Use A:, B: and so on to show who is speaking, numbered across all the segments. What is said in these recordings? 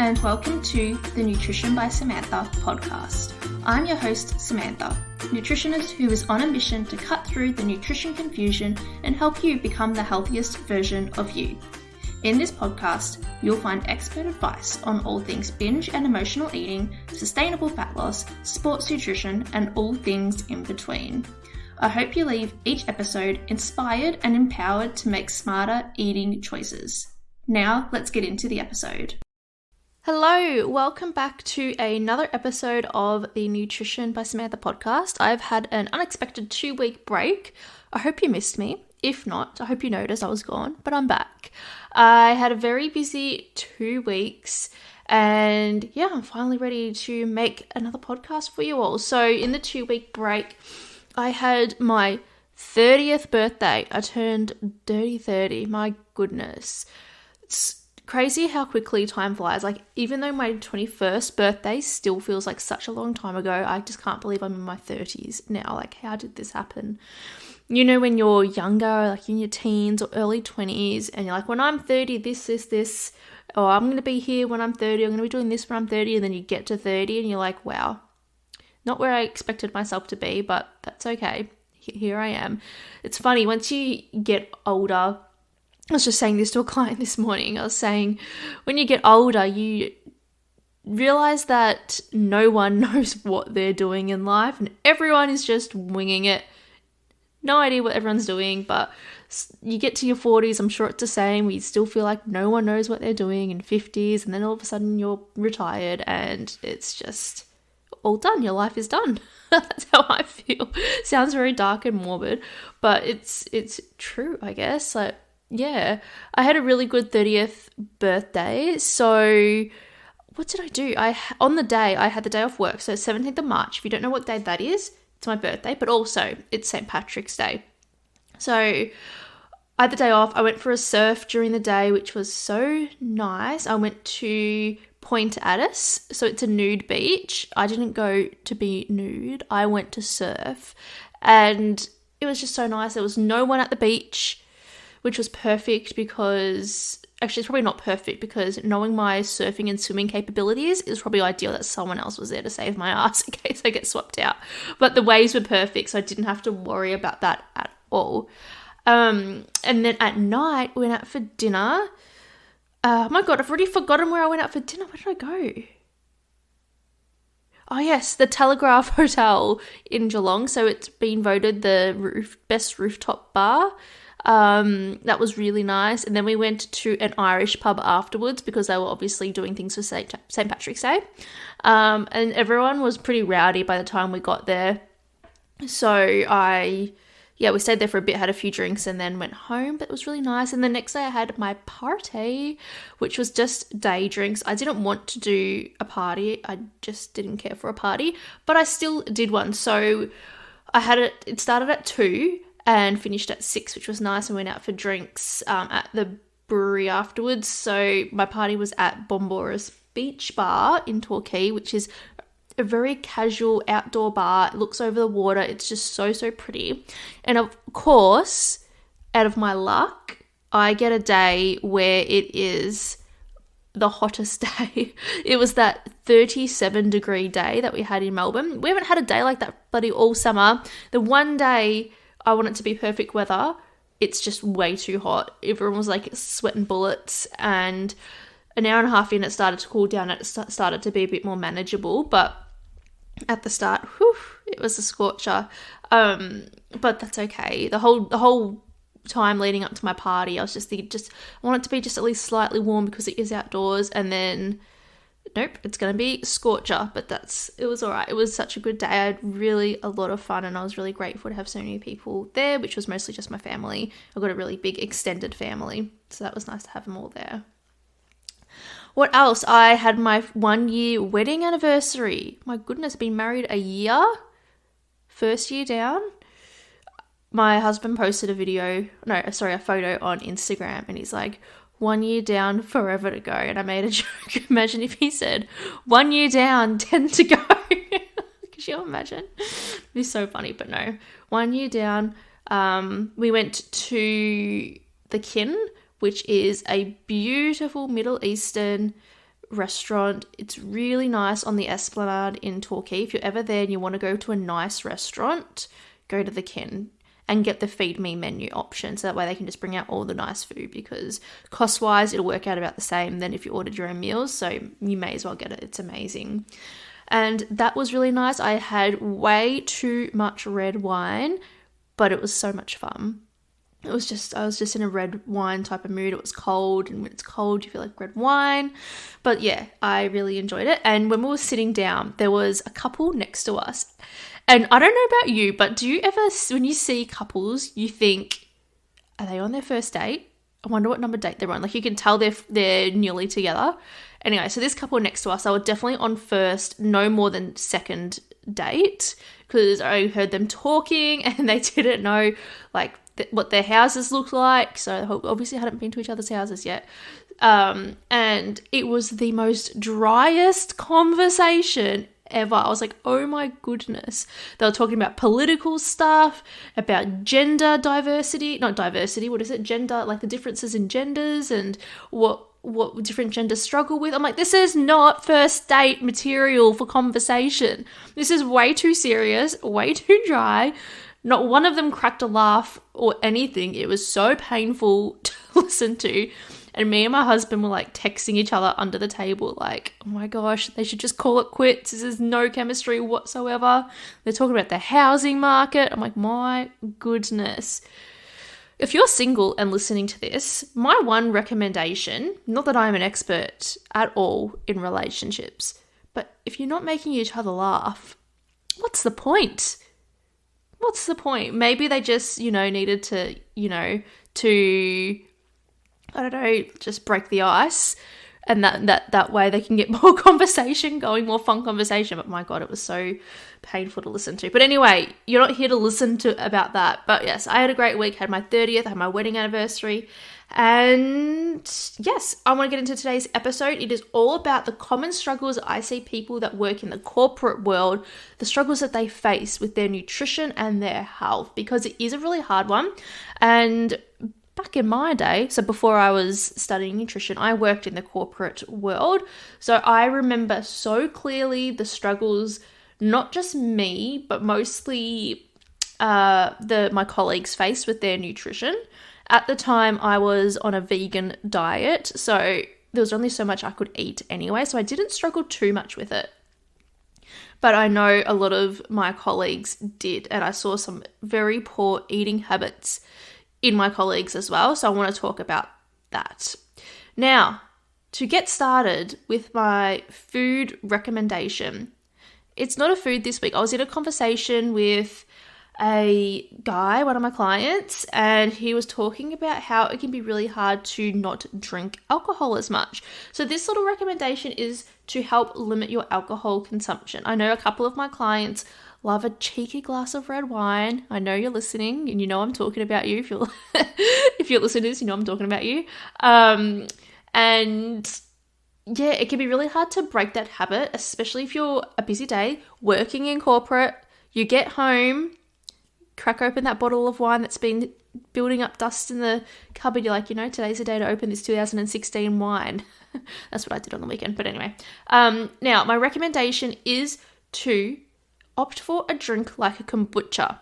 A: and welcome to the Nutrition by Samantha podcast. I'm your host, Samantha, nutritionist who is on a mission to cut through the nutrition confusion and help you become the healthiest version of you. In this podcast, you'll find expert advice on all things binge and emotional eating, sustainable fat loss, sports nutrition, and all things in between. I hope you leave each episode inspired and empowered to make smarter eating choices. Now, let's get into the episode. Hello, welcome back to another episode of the Nutrition by Samantha podcast. I've had an unexpected 2-week break. I hope you missed me. If not, I hope you noticed I was gone, but I'm back. I had a very busy 2 weeks and I'm finally ready to make another podcast for you all. So in the 2-week break, I had my 30th birthday. I turned dirty 30. My goodness. It's crazy how quickly time flies. Like, even though my 21st birthday still feels like such a long time ago, I just can't believe I'm in my 30s now. Like, how did this happen? You know, when you're younger, like in your teens or early 20s, and you're like, when I'm 30, this, or I'm going to be here when I'm 30, I'm going to be doing this when I'm 30, and then you get to 30 and you're like, wow, not where I expected myself to be, but that's okay. Here I am. It's funny, once you get older, I was just saying this to a client this morning. I was saying, when you get older, you realize that no one knows what they're doing in life and everyone is just winging it. No idea what everyone's doing, but you get to your 40s, I'm sure it's the same. We still feel like no one knows what they're doing, in 50s, and then all of a sudden you're retired and it's just all done. Your life is done. That's how I feel. Sounds very dark and morbid, but it's true, I guess. Like, yeah, I had a really good 30th birthday. So what did I do? On the day, I had the day off work. So 17th of March, if you don't know what day that is, it's my birthday, but also it's St. Patrick's Day. So I had the day off. I went for a surf during the day, which was so nice. I went to Point Addis, so it's a nude beach. I didn't go to be nude. I went to surf, and it was just so nice. There was no one at the beach, which was perfect because, actually it's probably not perfect because knowing my surfing and swimming capabilities, it was probably ideal that someone else was there to save my ass in case I get swept out. But the waves were perfect, so I didn't have to worry about that at all. And then at night, we went out for dinner. Oh my God, I've already forgotten where I went out for dinner. Where did I go? Oh yes, the Telegraph Hotel in Geelong. So it's been voted the best rooftop bar. That was really nice. And then we went to an Irish pub afterwards because they were obviously doing things for St. Patrick's Day. And everyone was pretty rowdy by the time we got there. So we stayed there for a bit, had a few drinks and then went home, but it was really nice. And the next day I had my party, which was just day drinks. I didn't want to do a party. I just didn't care for a party, but I still did one. So it started at 2 and finished at 6, which was nice. And went out for drinks at the brewery afterwards. So my party was at Bombora's Beach Bar in Torquay, which is a very casual outdoor bar. It looks over the water. It's just so pretty. And of course, out of my luck, I get a day where it is the hottest day. It was that 37-degree day that we had in Melbourne. We haven't had a day like that bloody all summer. The one day I want it to be perfect weather, it's just way too hot. Everyone was like sweating bullets, and an hour and a half in, it started to cool down. It started to be a bit more manageable, but at the start, it was a scorcher. But that's okay. The whole time leading up to my party, I was just thinking, I want it to be just at least slightly warm because it is outdoors. And then, nope, it's going to be scorcher. But it was all right. It was such a good day. I had really a lot of fun, and I was really grateful to have so many people there, which was mostly just my family. I've got a really big extended family, so that was nice to have them all there. What else? I had my 1-year wedding anniversary. My goodness, I've been married a year. First year down. My husband posted a photo on Instagram, and he's like, 1 year down, forever to go. And I made a joke. Imagine if he said, 1 year down, 10 to go. Could you imagine? It'd be so funny, but no. 1 year down. We went to the Kin, which is a beautiful Middle Eastern restaurant. It's really nice on the Esplanade in Torquay. If you're ever there and you want to go to a nice restaurant, go to the Ken and get the Feed Me menu option. So that way they can just bring out all the nice food, because cost-wise, it'll work out about the same than if you ordered your own meals. So you may as well get it. It's amazing. And that was really nice. I had way too much red wine, but it was so much fun. I was just in a red wine type of mood. It was cold, and when it's cold, you feel like red wine. But yeah, I really enjoyed it. And when we were sitting down, there was a couple next to us. And I don't know about you, but do you ever, when you see couples, you think, are they on their first date? I wonder what number date they're on. Like, you can tell they're newly together. Anyway, so this couple next to us, they were definitely on first, no more than second date, because I heard them talking and they didn't know like what their houses looked like. So obviously hadn't been to each other's houses yet. And it was the most driest conversation ever. I was like, oh my goodness. They were talking about political stuff, about gender diversity, not diversity, what is it? Gender, like the differences in genders and what different genders struggle with. I'm like, this is not first date material for conversation. This is way too serious, way too dry. Not one of them cracked a laugh or anything. It was so painful to listen to. And me and my husband were like texting each other under the table like, oh my gosh, they should just call it quits. This is no chemistry whatsoever. They're talking about the housing market. I'm like, my goodness. If you're single and listening to this, my one recommendation, not that I'm an expert at all in relationships, but if you're not making each other laugh, what's the point? What's the point? Maybe they just, needed to, I don't know, just break the ice, and that way they can get more conversation going, more fun conversation. But my God, it was so painful to listen to. But anyway, you're not here to listen to about that. But yes, I had a great week, had my 30th, had my wedding anniversary. And yes, I want to get into today's episode. It is all about the common struggles I see people that work in the corporate world, the struggles that they face with their nutrition and their health, because it is a really hard one. And back in my day, so before I was studying nutrition, I worked in the corporate world. So I remember so clearly the struggles, not just me, but mostly my colleagues faced with their nutrition. At the time, I was on a vegan diet, so there was only so much I could eat anyway, so I didn't struggle too much with it. But I know a lot of my colleagues did, and I saw some very poor eating habits in my colleagues as well, so I want to talk about that. Now, to get started with my food recommendation, it's not a food this week. I was in a conversation with a guy, one of my clients, and he was talking about how it can be really hard to not drink alcohol as much. So this little recommendation is to help limit your alcohol consumption. I know a couple of my clients love a cheeky glass of red wine. I know you're listening, and you know I'm talking about you. If you're listening to this, you know I'm talking about you. And yeah, it can be really hard to break that habit, especially if you're a busy day working in corporate. You get home, crack open that bottle of wine that's been building up dust in the cupboard. You're like, today's the day to open this 2016 wine. That's what I did on the weekend. But anyway, now my recommendation is to opt for a drink like a kombucha.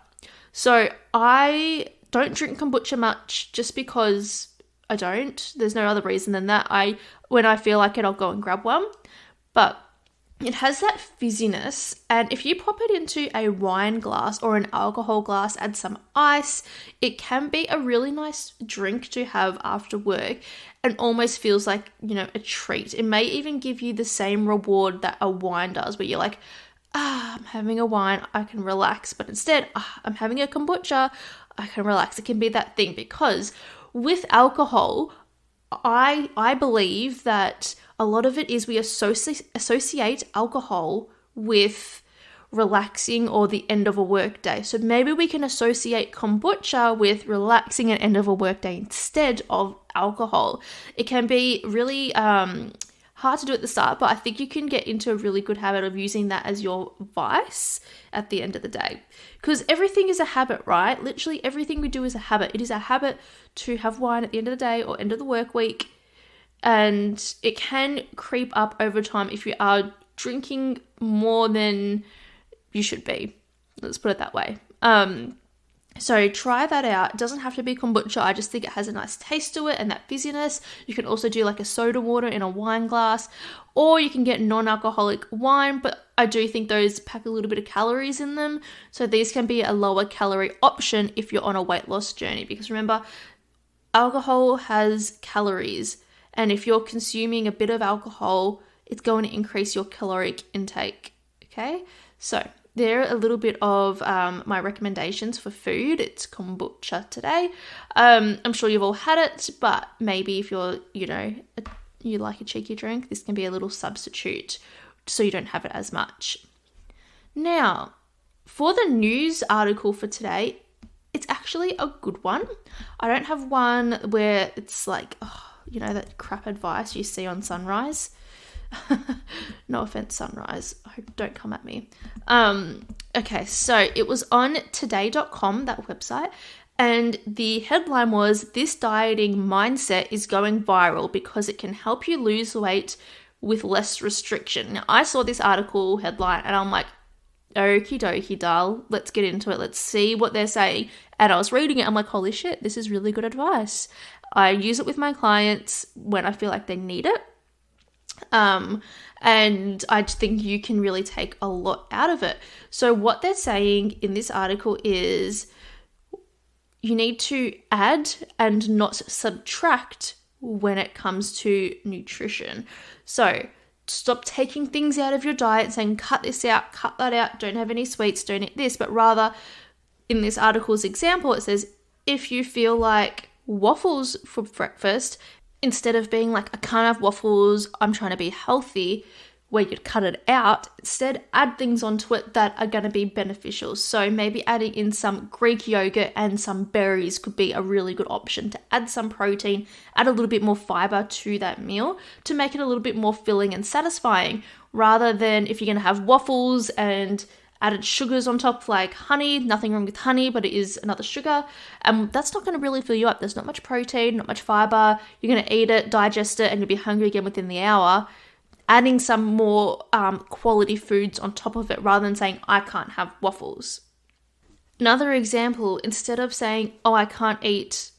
A: So I don't drink kombucha much just because I don't. There's no other reason than that. When I feel like it, I'll go and grab one. But it has that fizziness, and if you pop it into a wine glass or an alcohol glass, add some ice, it can be a really nice drink to have after work and almost feels like, a treat. It may even give you the same reward that a wine does, where you're like, I'm having a wine, I can relax. But instead, I'm having a kombucha, I can relax. It can be that thing, because with alcohol, I believe that a lot of it is we associate alcohol with relaxing or the end of a work day. So maybe we can associate kombucha with relaxing and end of a work day instead of alcohol. It can be really hard to do at the start, but I think you can get into a really good habit of using that as your vice at the end of the day. Because everything is a habit, right? Literally everything we do is a habit. It is a habit to have wine at the end of the day or end of the work week. and it can creep up over time if you are drinking more than you should be. Let's put it that way. So try that out. It doesn't have to be kombucha. I just think it has a nice taste to it and that fizziness. You can also do like a soda water in a wine glass, or you can get non-alcoholic wine, but I do think those pack a little bit of calories in them. So these can be a lower calorie option if you're on a weight loss journey, because remember, alcohol has calories, and if you're consuming a bit of alcohol, it's going to increase your caloric intake. Okay, so there are a little bit of my recommendations for food. It's kombucha today. I'm sure you've all had it, but maybe if you're, you like a cheeky drink, this can be a little substitute so you don't have it as much. Now, for the news article for today, it's actually a good one. I don't have one where it's like, that crap advice you see on Sunrise. No offense, Sunrise. Don't come at me. Okay, so it was on today.com, that website, and the headline was, "This dieting mindset is going viral because it can help you lose weight with less restriction." Now, I saw this article headline and I'm like, okie dokie, doll, let's get into it. Let's see what they're saying. And I was reading it. I'm like, holy shit, this is really good advice. I use it with my clients when I feel like they need it. And I think you can really take a lot out of it. So what they're saying in this article is you need to add and not subtract when it comes to nutrition. So stop taking things out of your diet, saying cut this out, cut that out, don't have any sweets, don't eat this, but rather in this article's example, it says if you feel like waffles for breakfast, instead of being like, I can't have waffles, I'm trying to be healthy, where you'd cut it out, instead add things onto it that are going to be beneficial. So maybe adding in some Greek yogurt and some berries could be a really good option to add some protein, add a little bit more fiber to that meal to make it a little bit more filling and satisfying, rather than if you're going to have waffles and added sugars on top like honey. Nothing wrong with honey, but it is another sugar. That's not going to really fill you up. There's not much protein, not much fiber. You're going to eat it, digest it, and you'll be hungry again within the hour. Adding some more quality foods on top of it rather than saying, I can't have waffles. Another example, instead of saying, oh, I can't eat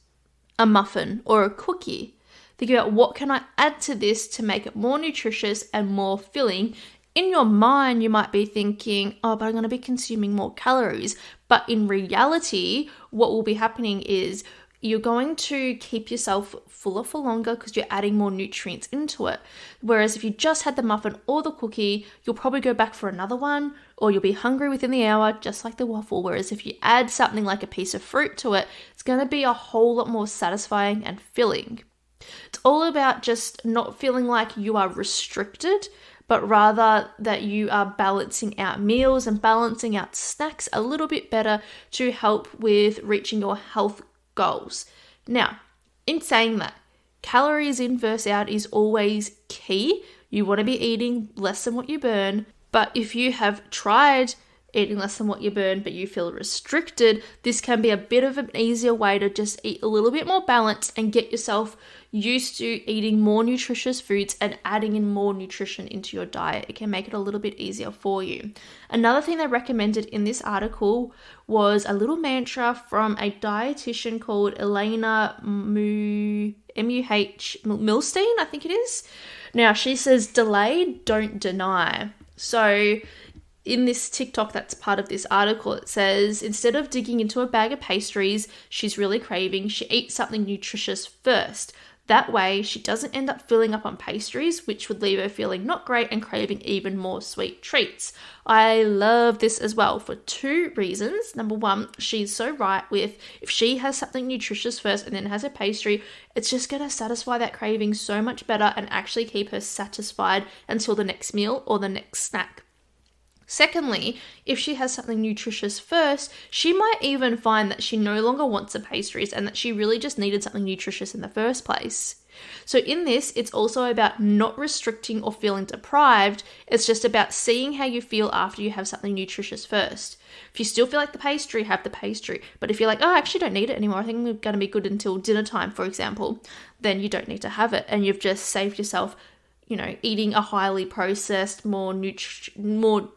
A: a muffin or a cookie, think about what can I add to this to make it more nutritious and more filling. In your mind, you might be thinking, oh, but I'm going to be consuming more calories. But in reality, what will be happening is you're going to keep yourself fuller for longer because you're adding more nutrients into it. Whereas if you just had the muffin or the cookie, you'll probably go back for another one, or you'll be hungry within the hour, just like the waffle. Whereas if you add something like a piece of fruit to it, it's going to be a whole lot more satisfying and filling. It's all about just not feeling like you are restricted, but rather that you are balancing out meals and balancing out snacks a little bit better to help with reaching your health goals. Now, in saying that, calories in versus out is always key. You want to be eating less than what you burn, but if you have tried eating less than what you burn, but you feel restricted, this can be a bit of an easier way to just eat a little bit more balanced and get yourself used to eating more nutritious foods and adding in more nutrition into your diet. It can make it a little bit easier for you. Another thing they recommended in this article was a little mantra from a dietitian called Elena Milstein, I think it is. Now, she says, delay, don't deny. So in this TikTok that's part of this article, it says, instead of digging into a bag of pastries she's really craving, she eats something nutritious first. That way, she doesn't end up filling up on pastries, which would leave her feeling not great and craving even more sweet treats. I love this as well for two reasons. Number one, she's so right with if she has something nutritious first and then has a pastry, it's just going to satisfy that craving so much better and actually keep her satisfied until the next meal or the next snack. Secondly, if she has something nutritious first, she might even find that she no longer wants the pastries and that she really just needed something nutritious in the first place. So in this, it's also about not restricting or feeling deprived. It's just about seeing how you feel after you have something nutritious first. If you still feel like the pastry, have the pastry. But if you're like, oh, I actually don't need it anymore, I think I'm going to be good until dinner time, for example, then you don't need to have it. And you've just saved yourself, eating a highly processed, more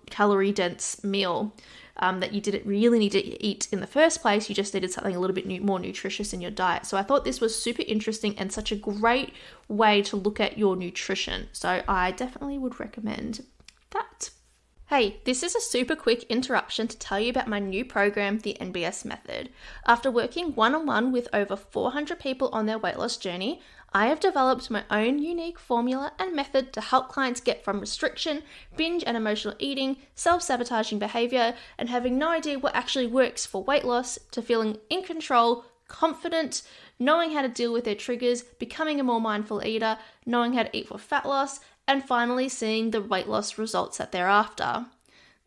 A: calorie dense meal that you didn't really need to eat in the first place. You just needed something a little bit more nutritious in your diet. So I thought this was super interesting and such a great way to look at your nutrition. So I definitely would recommend that. Hey, this is a super quick interruption to tell you about my new program, the NBS Method. After working one-on-one with over 400 people on their weight loss journey, I have developed my own unique formula and method to help clients get from restriction, binge and emotional eating, self-sabotaging behavior, and having no idea what actually works for weight loss to feeling in control, confident, knowing how to deal with their triggers, becoming a more mindful eater, knowing how to eat for fat loss, and finally seeing the weight loss results that they're after.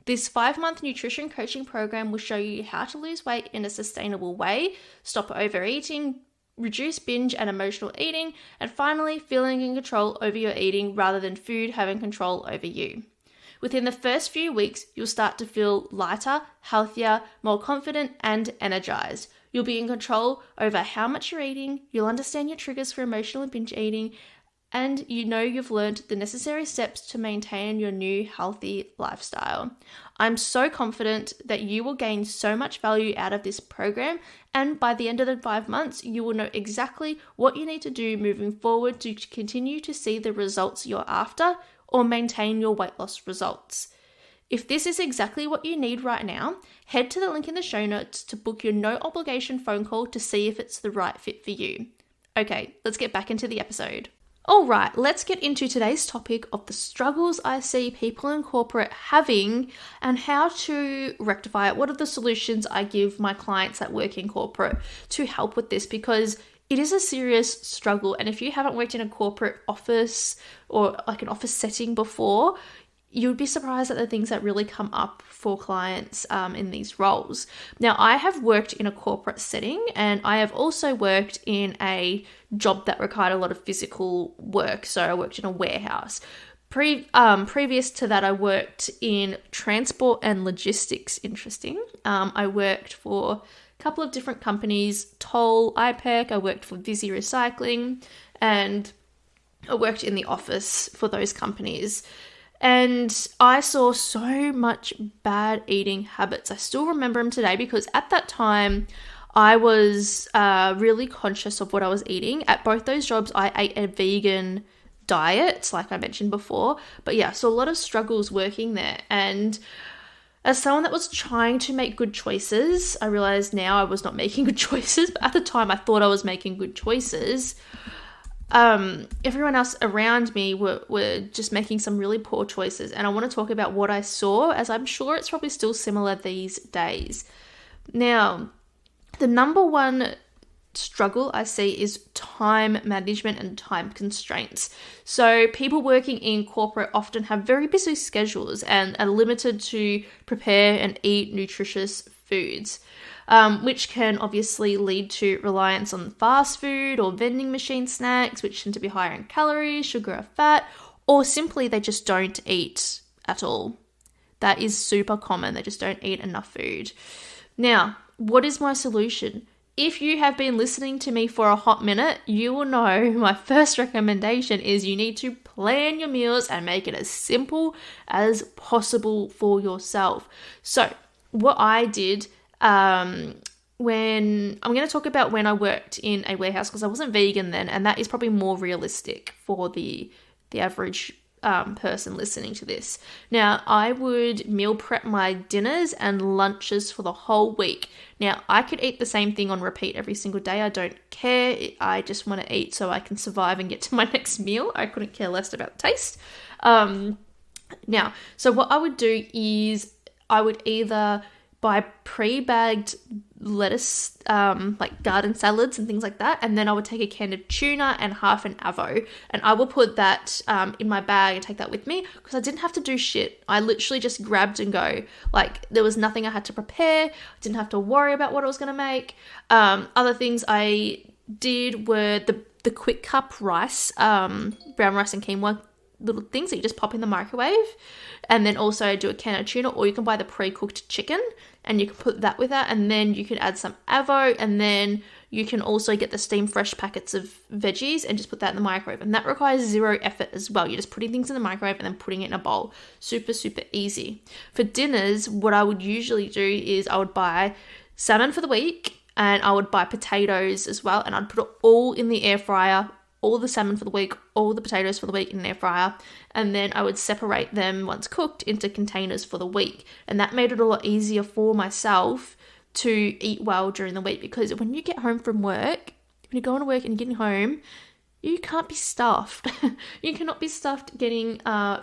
A: This 5-month nutrition coaching program will show you how to lose weight in a sustainable way, stop overeating, reduce binge and emotional eating, and finally feeling in control over your eating rather than food having control over you. Within the first few weeks, you'll start to feel lighter, healthier, more confident, and energized. You'll be in control over how much you're eating, you'll understand your triggers for emotional and binge eating, and you've learned the necessary steps to maintain your new healthy lifestyle. I'm so confident that you will gain so much value out of this program, and by the end of the 5 months, you will know exactly what you need to do moving forward to continue to see the results you're after or maintain your weight loss results. If this is exactly what you need right now, head to the link in the show notes to book your no obligation phone call to see if it's the right fit for you. Okay, let's get back into the episode. All right, let's get into today's topic of the struggles I see people in corporate having and how to rectify it. What are the solutions I give my clients that work in corporate to help with this? Because it is a serious struggle. And if you haven't worked in a corporate office or like an office setting before, you'd be surprised at the things that really come up for clients in these roles. Now, I have worked in a corporate setting and I have also worked in a job that required a lot of physical work. So I worked in a warehouse. Previous to that, I worked in transport and logistics. Interesting. I worked for a couple of different companies, Toll, IPEC. I worked for Visy Recycling, and I worked in the office for those companies. And I saw so much bad eating habits. I still remember them today because at that time, I was really conscious of what I was eating. At both those jobs, I ate a vegan diet, like I mentioned before. But yeah, so a lot of struggles working there. And as someone that was trying to make good choices, I realized now I was not making good choices. But at the time, I thought I was making good choices. Everyone else around me were just making some really poor choices. And I want to talk about what I saw, as I'm sure it's probably still similar these days. Now, the number one struggle I see is time management and time constraints. So people working in corporate often have very busy schedules and are limited to prepare and eat nutritious foods. Which can obviously lead to reliance on fast food or vending machine snacks, which tend to be higher in calories, sugar, or fat, or simply they just don't eat at all. That is super common. They just don't eat enough food. Now, what is my solution? If you have been listening to me for a hot minute, you will know my first recommendation is you need to plan your meals and make it as simple as possible for yourself. So, what I did when I'm going to talk about when I worked in a warehouse, because I wasn't vegan then, and that is probably more realistic for the average person listening to this. Now, I would meal prep my dinners and lunches for the whole week. Now, I could eat the same thing on repeat every single day. I don't care. I just want to eat so I can survive and get to my next meal. I couldn't care less about the taste. Now, so what I would do is I would either buy pre-bagged lettuce, like garden salads and things like that. And then I would take a can of tuna and half an avo. And I will put that in my bag and take that with me because I didn't have to do shit. I literally just grabbed and go. Like there was nothing I had to prepare. I didn't have to worry about what I was going to make. Other things I did were the the quick cup rice, brown rice and quinoa little things that you just pop in the microwave, and then also do a can of tuna, or you can buy the pre-cooked chicken and you can put that with that, and then you can add some avo, and then you can also get the Steam Fresh packets of veggies and just put that in the microwave, and that requires zero effort as well. You're just putting things in the microwave and then putting it in a bowl. Super easy. For dinners, what I would usually do is I would buy salmon for the week, and I would buy potatoes as well, and I'd put it all in the air fryer, all the salmon for the week, all the potatoes for the week in an air fryer, and then I would separate them once cooked into containers for the week. And that made it a lot easier for myself to eat well during the week, because when you get home from work, when you're going to work and you're getting home, you can't be stuffed. You cannot be stuffed getting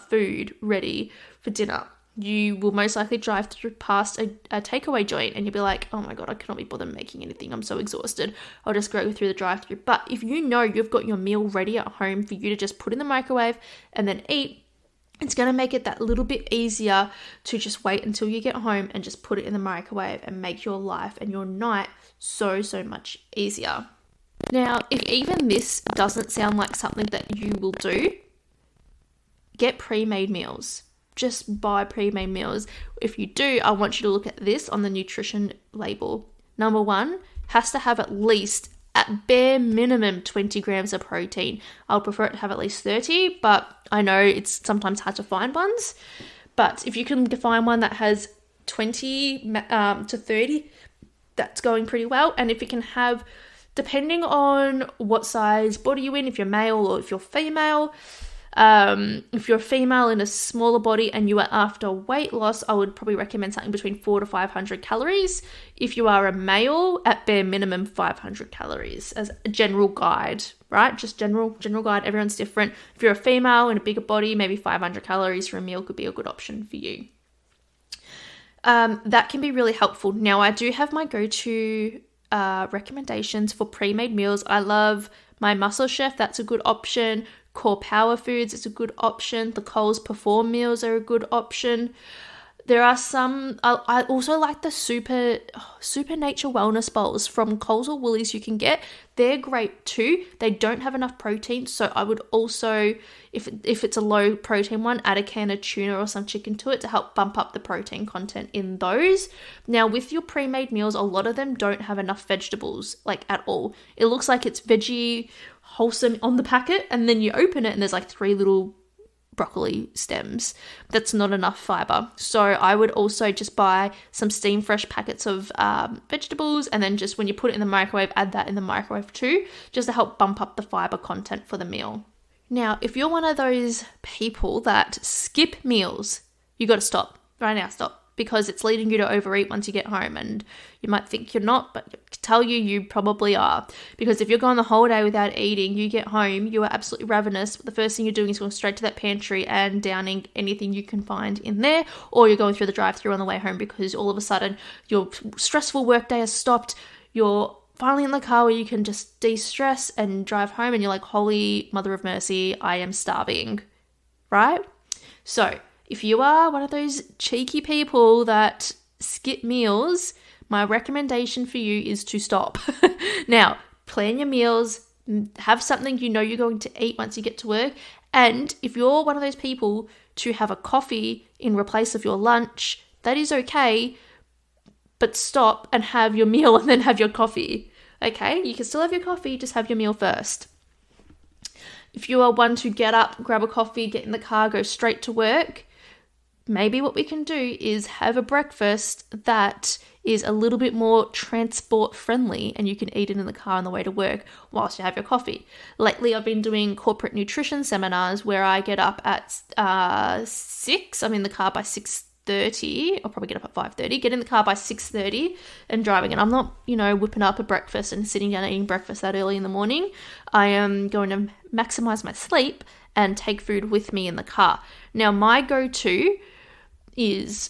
A: food ready for dinner. You will most likely drive through past a takeaway joint and you'll be like, oh my God, I cannot be bothered making anything. I'm so exhausted. I'll just go through the drive-through. But if you know you've got your meal ready at home for you to just put in the microwave and then eat, it's going to make it that little bit easier to just wait until you get home and just put it in the microwave and make your life and your night so much easier. Now, if even this doesn't sound like something that you will do, get pre-made meals. Just buy pre-made meals. If you do, I want you to look at this on the nutrition label. Number 1, has to have at least, at bare minimum, 20 grams of protein. I would prefer it to have at least 30, but I know it's sometimes hard to find ones. But if you can find one that has 20 to 30, that's going pretty well. And if it can have, depending on what size body you're in, if you're male or if you're female, if you're a female in a smaller body and you are after weight loss, I would probably recommend something between 400 to 500 calories. If you are a male, at bare minimum 500 calories as a general guide, right? Just general guide. Everyone's different. If you're a female in a bigger body, maybe 500 calories for a meal could be a good option for you. That can be really helpful. Now, I do have my go-to recommendations for pre-made meals. I love my Muscle Chef. That's a good option. Core Power Foods is a good option. The Coles Perform meals are a good option. There are some, I also like the Super Nature Wellness Bowls from Coles or Woolies you can get. They're great too. They don't have enough protein, so I would also, if it's a low protein one, add a can of tuna or some chicken to it to help bump up the protein content in those. Now, with your pre-made meals, a lot of them don't have enough vegetables, like at all. It looks like it's veggie wholesome on the packet, and then you open it and there's like 3 little broccoli stems. That's not enough fiber. So I would also just buy some Steam Fresh packets of vegetables, and then just when you put it in the microwave, add that in the microwave too, just to help bump up the fiber content for the meal. Now, if you're one of those people that skip meals, you got to stop right now. Stop. Because it's leading you to overeat once you get home, and you might think you're not, but I can tell you probably are. Because if you're going the whole day without eating, you get home, you are absolutely ravenous. The first thing you're doing is going straight to that pantry and downing anything you can find in there, or you're going through the drive-thru on the way home because all of a sudden your stressful workday has stopped. You're finally in the car where you can just de-stress and drive home, and you're like, holy mother of mercy, I am starving, right? So if you are one of those cheeky people that skip meals, my recommendation for you is to stop. Now, plan your meals, have something you know you're going to eat once you get to work. And if you're one of those people to have a coffee in replace of your lunch, that is okay, but stop and have your meal and then have your coffee. Okay, you can still have your coffee, just have your meal first. If you are one to get up, grab a coffee, get in the car, go straight to work, maybe what we can do is have a breakfast that is a little bit more transport friendly, and you can eat it in the car on the way to work whilst you have your coffee. Lately, I've been doing corporate nutrition seminars where I get up at 6. I'm in the car by 6:30. I'll probably get up at 5:30. Get in the car by 6:30 and driving. And I'm not, whipping up a breakfast and sitting down and eating breakfast that early in the morning. I am going to maximize my sleep and take food with me in the car. Now, my go-to is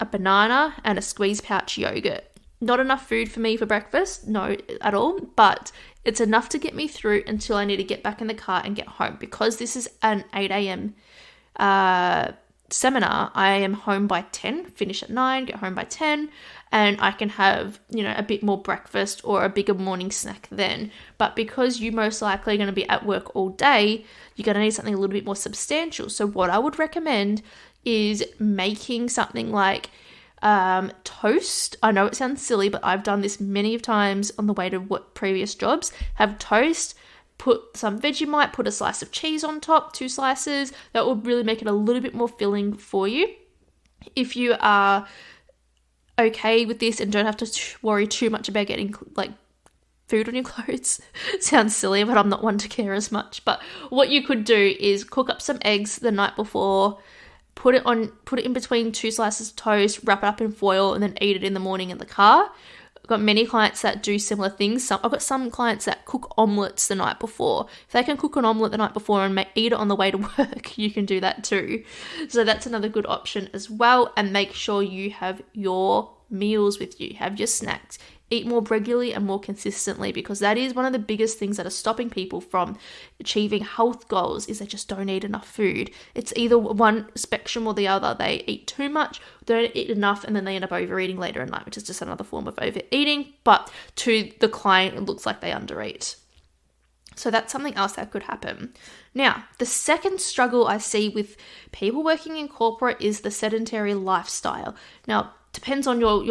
A: a banana and a squeeze pouch yogurt. Not enough food for me for breakfast, no, at all, but it's enough to get me through until I need to get back in the car and get home. Because this is an 8 a.m. seminar, I am home by 10, finish at 9, get home by 10, and I can have, a bit more breakfast or a bigger morning snack then. But because you most likely are going to be at work all day, you're going to need something a little bit more substantial. So what I would recommend is making something like toast. I know it sounds silly, but I've done this many times on the way to previous jobs. Have toast, put some Vegemite, put a slice of cheese on top, 2 slices. That will really make it a little bit more filling for you. If you are okay with this and don't have to worry too much about getting food on your clothes, sounds silly, but I'm not one to care as much. But what you could do is cook up some eggs the night before, put it in between 2 slices of toast, wrap it up in foil, and then eat it in the morning in the car. I've got many clients that do similar things. I've got some clients that cook omelets the night before. If they can cook an omelet the night before and eat it on the way to work, you can do that too. So that's another good option as well. And make sure you have your meals with you, have your snacks. Eat more regularly and more consistently, because that is one of the biggest things that are stopping people from achieving health goals, is they just don't eat enough food. It's either one spectrum or the other. They eat too much, don't eat enough, and then they end up overeating later in life, which is just another form of overeating. But to the client, it looks like they undereat. So that's something else that could happen. Now, the second struggle I see with people working in corporate is the sedentary lifestyle. Now, depends on your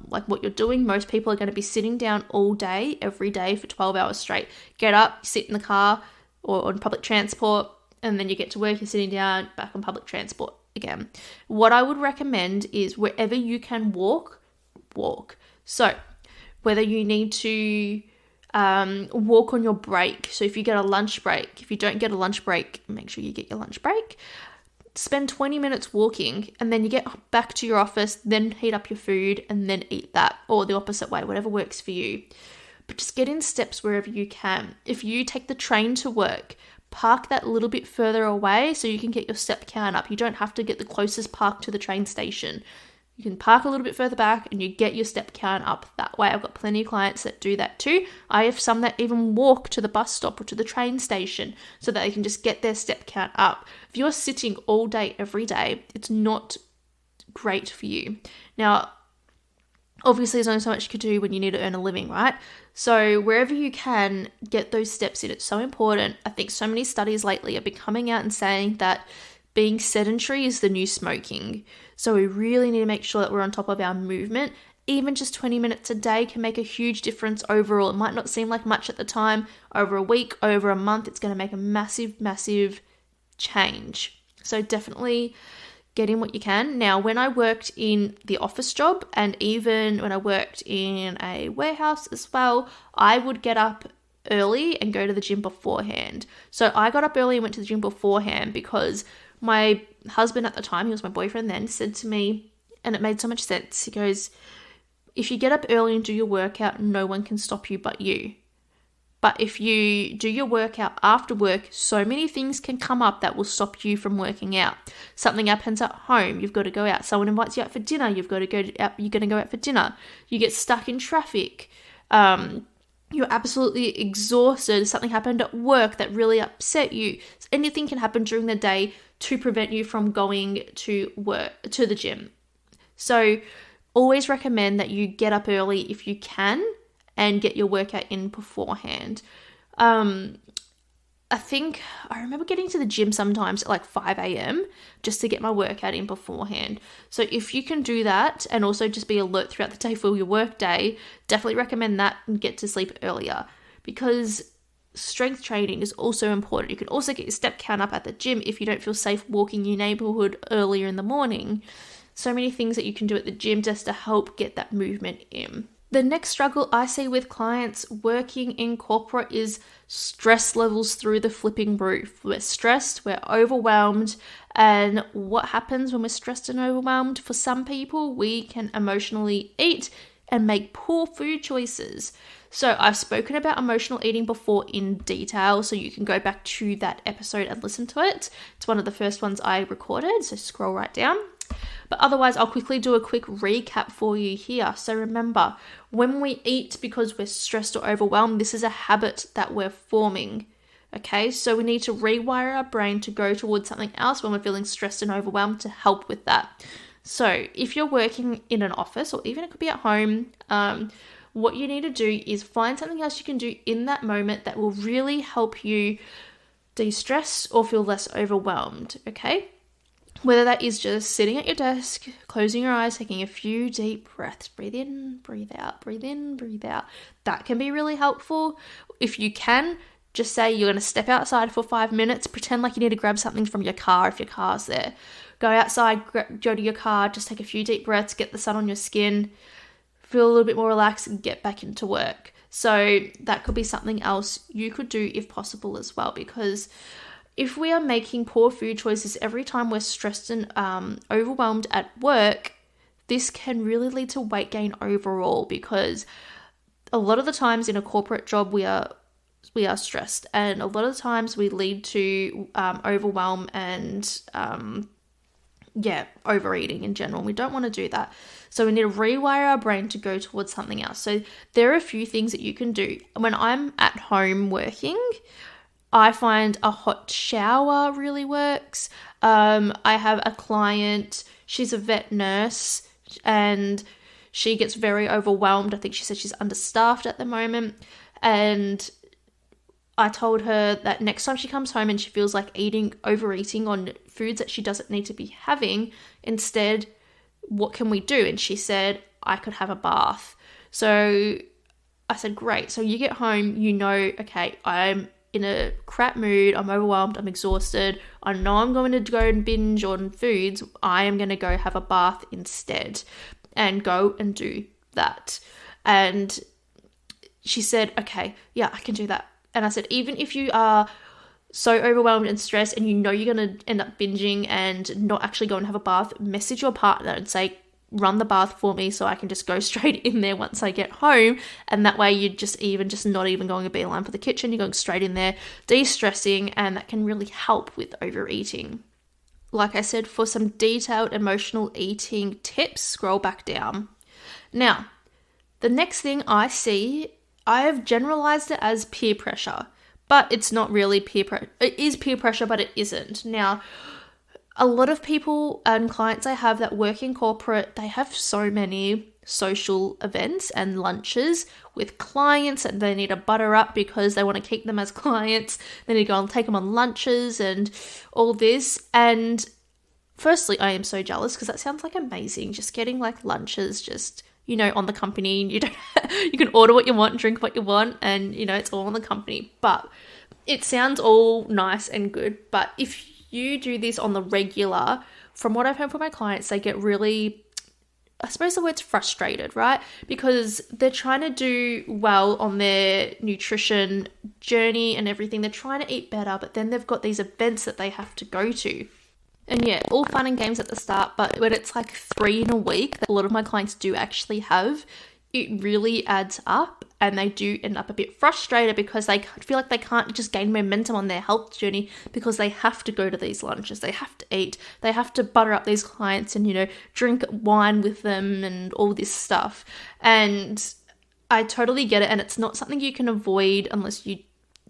A: what you're doing. Most people are going to be sitting down all day, every day for 12 hours straight. Get up, sit in the car or on public transport, and then you get to work, you're sitting down, back on public transport again. What I would recommend is wherever you can walk. So whether you need to walk on your break. So if you get a lunch break, if you don't get a lunch break, make sure you get your lunch break. Spend 20 minutes walking, and then you get back to your office, then heat up your food and then eat that, or the opposite way, whatever works for you. But just get in steps wherever you can. If you take the train to work, park that a little bit further away so you can get your step count up. You don't have to get the closest park to the train station. You can park a little bit further back and you get your step count up that way. I've got plenty of clients that do that too. I have some that even walk to the bus stop or to the train station so that they can just get their step count up. If you're sitting all day, every day, it's not great for you. Now, obviously there's only so much you can do when you need to earn a living, right? So wherever you can, get those steps in. It's so important. I think so many studies lately have been coming out and saying that being sedentary is the new smoking. So we really need to make sure that we're on top of our movement. Even just 20 minutes a day can make a huge difference overall. It might not seem like much at the time. Over a week, over a month, it's going to make a massive, massive change. So definitely get in what you can. Now, when I worked in the office job, and even when I worked in a warehouse as well, I would get up early and go to the gym beforehand. So I got up early and went to the gym beforehand because my husband at the time, he was my boyfriend then, said to me, and it made so much sense, he goes, if you get up early and do your workout, no one can stop you but you. But if you do your workout after work, so many things can come up that will stop you from working out. Something happens at home, you've got to go out. Someone invites you out for dinner, you're going to go out for dinner. You get stuck in traffic. You're absolutely exhausted. Something happened at work that really upset you. Anything can happen during the day to prevent you from going to the gym. So always recommend that you get up early if you can and get your workout in beforehand. I remember getting to the gym sometimes at like 5 a.m. just to get my workout in beforehand. So if you can do that and also just be alert throughout the day for your work day, definitely recommend that and get to sleep earlier, because strength training is also important. You can also get your step count up at the gym if you don't feel safe walking your neighborhood earlier in the morning. So many things that you can do at the gym just to help get that movement in. The next struggle I see with clients working in corporate is stress levels through the flipping roof. We're stressed, we're overwhelmed, and what happens when we're stressed and overwhelmed? For some people, we can emotionally eat and make poor food choices. So I've spoken about emotional eating before in detail, so you can go back to that episode and listen to it. It's one of the first ones I recorded, so scroll right down. But otherwise, I'll quickly do a quick recap for you here. So remember, when we eat because we're stressed or overwhelmed, this is a habit that we're forming. Okay, so we need to rewire our brain to go towards something else when we're feeling stressed and overwhelmed to help with that. So if you're working in an office, or even it could be at home, what you need to do is find something else you can do in that moment that will really help you de-stress or feel less overwhelmed, okay? Whether that is just sitting at your desk, closing your eyes, taking a few deep breaths, breathe in, breathe out, breathe in, breathe out. That can be really helpful. If you can, just say you're going to step outside for 5 minutes, pretend like you need to grab something from your car if your car's there. Go outside, go to your car, just take a few deep breaths, get the sun on your skin, feel a little bit more relaxed and get back into work. So that could be something else you could do if possible as well, because if we are making poor food choices every time we're stressed and overwhelmed at work, this can really lead to weight gain overall, because a lot of the times in a corporate job we are stressed, and a lot of the times we lead to overwhelm and overeating in general. We don't want to do that. So we need to rewire our brain to go towards something else. So there are a few things that you can do. When I'm at home working, I find a hot shower really works. I have a client, she's a vet nurse, and she gets very overwhelmed. I think she said she's understaffed at the moment. And I told her that next time she comes home and she feels like overeating on foods that she doesn't need to be having, instead, what can we do? And she said, I could have a bath. So I said, great. So you get home, okay, I'm in a crap mood, I'm overwhelmed, I'm exhausted, I know I'm going to go and binge on foods, I am going to go have a bath instead and go and do that. And she said, okay, yeah, I can do that. And I said, even if you are so overwhelmed and stressed and you're going to end up binging and not actually go and have a bath, message your partner and say, run the bath for me so I can just go straight in there once I get home. And that way you're just not even going a beeline for the kitchen, you're going straight in there, de-stressing, and that can really help with overeating. Like I said, for some detailed emotional eating tips, scroll back down. Now, the next thing I see, I have generalized it as peer pressure, but it's not really peer pressure. It is peer pressure, but it isn't. Now, a lot of people and clients I have that work in corporate, they have so many social events and lunches with clients, and they need to butter up because they want to keep them as clients. They need to go and take them on lunches and all this. And firstly, I am so jealous because that sounds like amazing. Just getting like lunches, just, on the company. You can order what you want, drink what you want, and, it's all on the company. But it sounds all nice and good. But if you do this on the regular, from what I've heard from my clients, they get really, I suppose the word's frustrated, right? Because they're trying to do well on their nutrition journey and everything. They're trying to eat better, but then they've got these events that they have to go to. And yeah, all fun and games at the start, but when it's like 3 in a week that a lot of my clients do actually have, it really adds up, and they do end up a bit frustrated because they feel like they can't just gain momentum on their health journey because they have to go to these lunches, they have to eat, they have to butter up these clients and, drink wine with them and all this stuff. And I totally get it, and it's not something you can avoid unless you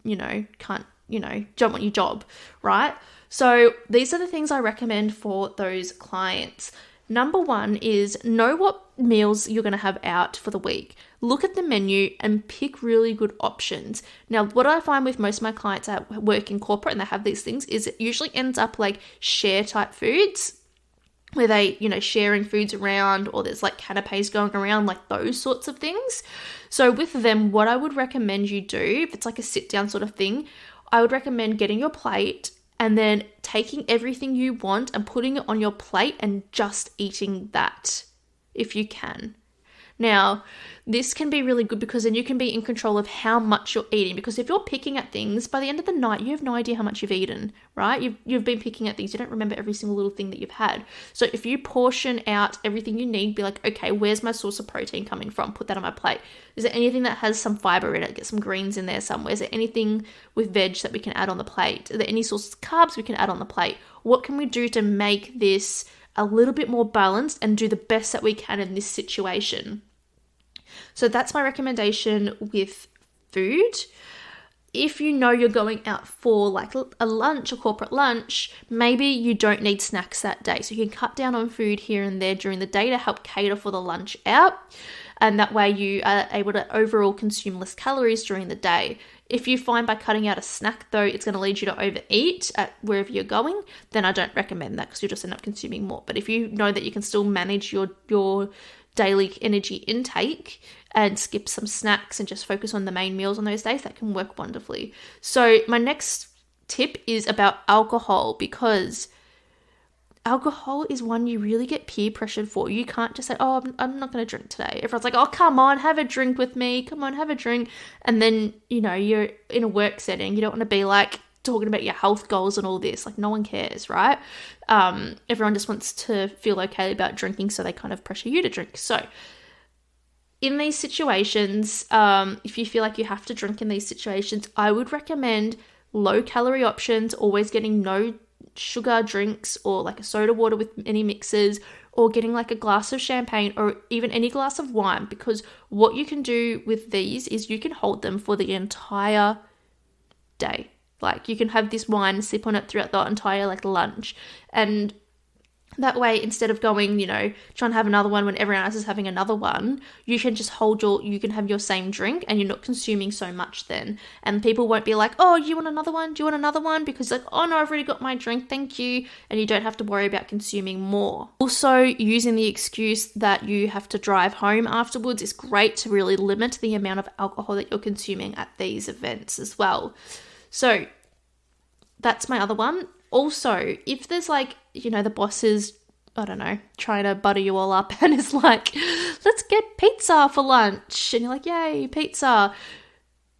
A: can't, don't want your job, right? So these are the things I recommend for those clients. Number 1 is know what meals you're going to have out for the week. Look at the menu and pick really good options. Now, what I find with most of my clients that work in corporate and they have these things is it usually ends up like share type foods where they, sharing foods around, or there's like canapes going around, like those sorts of things. So with them, what I would recommend you do, if it's like a sit down sort of thing, I would recommend getting your plate and then taking everything you want and putting it on your plate and just eating that if you can. Now, this can be really good because then you can be in control of how much you're eating, because if you're picking at things, by the end of the night, you have no idea how much you've eaten, right? You've been picking at things. You don't remember every single little thing that you've had. So if you portion out everything you need, be like, okay, where's my source of protein coming from? Put that on my plate. Is there anything that has some fiber in it? Get some greens in there somewhere. Is there anything with veg that we can add on the plate? Are there any sources of carbs we can add on the plate? What can we do to make this a little bit more balanced and do the best that we can in this situation? So that's my recommendation with food. if you know you're going out for like a lunch, a corporate lunch, maybe you don't need snacks that day. So you can cut down on food here and there during the day to help cater for the lunch out. And that way you are able to overall consume less calories during the day. If you find by cutting out a snack, though, it's going to lead you to overeat at wherever you're going, then I don't recommend that because you'll just end up consuming more. But if you know that you can still manage your daily energy intake and skip some snacks and just focus on the main meals on those days, that can work wonderfully. So my next tip is about alcohol, because alcohol is one you really get peer pressured for. You can't just say, oh, I'm not going to drink today. Everyone's like, oh, come on, have a drink with me. Come on, have a drink. And then, you're in a work setting. You don't want to be like talking about your health goals and all this. Like, no one cares, right? Everyone just wants to feel okay about drinking, so they kind of pressure you to drink. So in these situations, if you feel like you have to drink in these situations, I would recommend low calorie options, always getting no sugar drinks or like a soda water with any mixes, or getting like a glass of champagne or even any glass of wine, because what you can do with these is you can hold them for the entire day. Like, you can have this wine, sip on it throughout the entire like lunch, and that way, instead of going, trying to have another one when everyone else is having another one, you can just you can have your same drink and you're not consuming so much then. And people won't be like, oh, you want another one? Do you want another one? Because like, oh no, I've already got my drink, thank you. And you don't have to worry about consuming more. Also, using the excuse that you have to drive home afterwards is great to really limit the amount of alcohol that you're consuming at these events as well. So that's my other one. Also, if there's like, the boss is, I don't know, trying to butter you all up and is like, let's get pizza for lunch. And you're like, yay, pizza.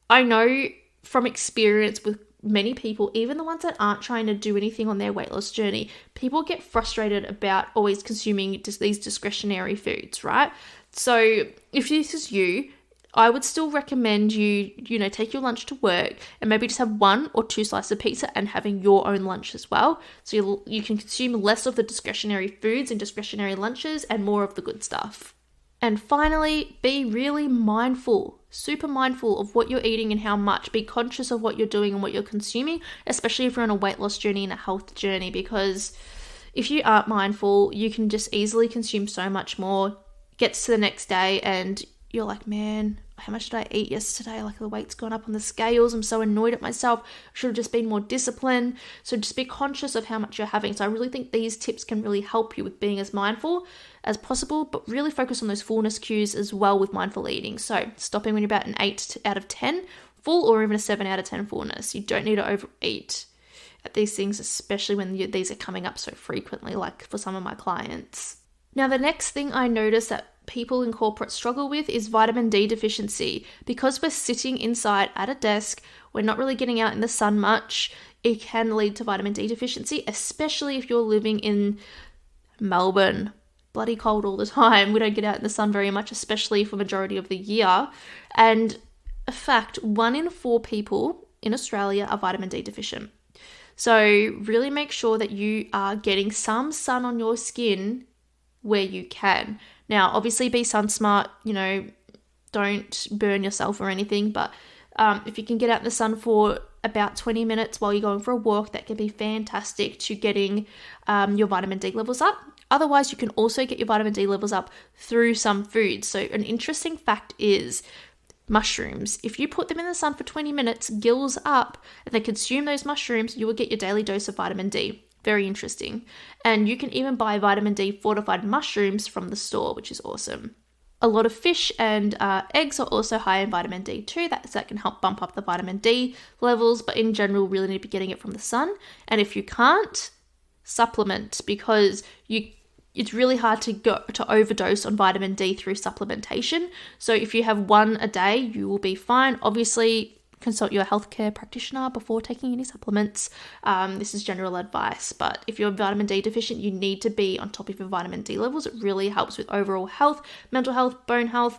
A: I know from experience with many people, even the ones that aren't trying to do anything on their weight loss journey, people get frustrated about always consuming just these discretionary foods, right? So if this is you, I would still recommend you take your lunch to work and maybe just have 1 or 2 slices of pizza and having your own lunch as well. So you can consume less of the discretionary foods and discretionary lunches and more of the good stuff. And finally, be really mindful, super mindful of what you're eating and how much. Be conscious of what you're doing and what you're consuming, especially if you're on a weight loss journey and a health journey, because if you aren't mindful, you can just easily consume so much more. Gets to the next day and you're like, man, how much did I eat yesterday? Like, the weight's gone up on the scales. I'm so annoyed at myself. I should have just been more disciplined. So just be conscious of how much you're having. So I really think these tips can really help you with being as mindful as possible, but really focus on those fullness cues as well with mindful eating. So stopping when you're about an 8 out of 10 full, or even a 7 out of 10 fullness. You don't need to overeat at these things, especially when these are coming up so frequently, like for some of my clients. Now, the next thing I noticed that people in corporate struggle with is vitamin D deficiency. Because we're sitting inside at a desk, we're not really getting out in the sun much, it can lead to vitamin D deficiency, especially if you're living in Melbourne. Bloody cold all the time. We don't get out in the sun very much, especially for majority of the year. And in fact, 1 in 4 people in Australia are vitamin D deficient. So really make sure that you are getting some sun on your skin where you can. Now, obviously be sun smart, don't burn yourself or anything, but if you can get out in the sun for about 20 minutes while you're going for a walk, that can be fantastic to getting your vitamin D levels up. Otherwise, you can also get your vitamin D levels up through some foods. So an interesting fact is mushrooms. If you put them in the sun for 20 minutes, gills up, and then consume those mushrooms, you will get your daily dose of vitamin D. Very interesting. And you can even buy vitamin D fortified mushrooms from the store, which is awesome. A lot of fish and eggs are also high in vitamin D too. That can help bump up the vitamin D levels, but in general, really need to be getting it from the sun. And if you can't, supplement, because it's really hard to overdose on vitamin D through supplementation. So if you have 1 a day, you will be fine. Obviously, consult your healthcare practitioner before taking any supplements. This is general advice, but if you're vitamin D deficient, you need to be on top of your vitamin D levels. It really helps with overall health, mental health, bone health,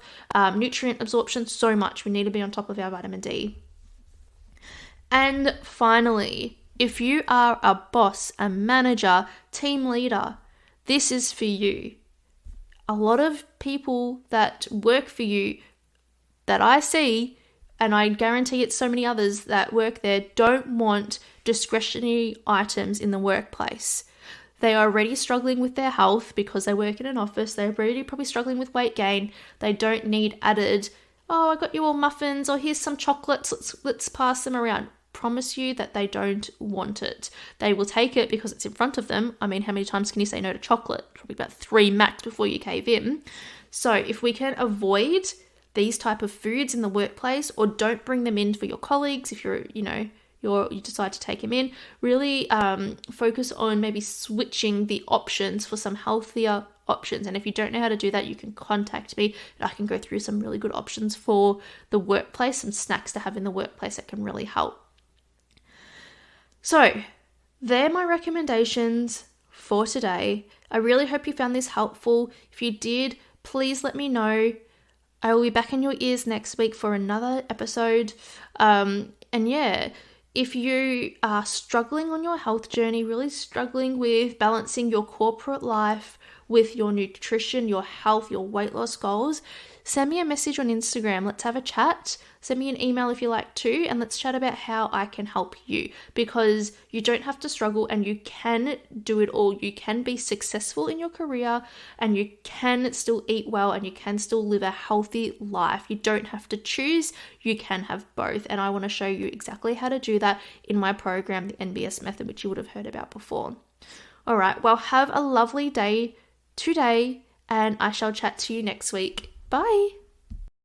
A: nutrient absorption, so much. We need to be on top of our vitamin D. And finally, if you are a boss, a manager, team leader, this is for you. A lot of people that work for you that I see and I guarantee it's so many others that work there, don't want discretionary items in the workplace. They are already struggling with their health because they work in an office. They're already probably struggling with weight gain. They don't need added, oh, I got you all muffins, or here's some chocolates, let's pass them around. Promise you that they don't want it. They will take it because it's in front of them. I mean, how many times can you say no to chocolate? Probably about 3 max before you cave in. So if we can avoid these type of foods in the workplace, or don't bring them in for your colleagues if you decide to take them in, really focus on maybe switching the options for some healthier options. And if you don't know how to do that, you can contact me and I can go through some really good options for the workplace, some snacks to have in the workplace that can really help. So they're my recommendations for today. I really hope you found this helpful. If you did, please let me know. I will be back in your ears next week for another episode. And yeah, if you are struggling on your health journey, really struggling with balancing your corporate life with your nutrition, your health, your weight loss goals, send me a message on Instagram. Let's have a chat. Send me an email if you like to, and let's chat about how I can help you, because you don't have to struggle and you can do it all. You can be successful in your career and you can still eat well and you can still live a healthy life. You don't have to choose. You can have both. And I want to show you exactly how to do that in my program, the NBS method, which you would have heard about before. All right. Well, have a lovely day today, and I shall chat to you next week. Bye.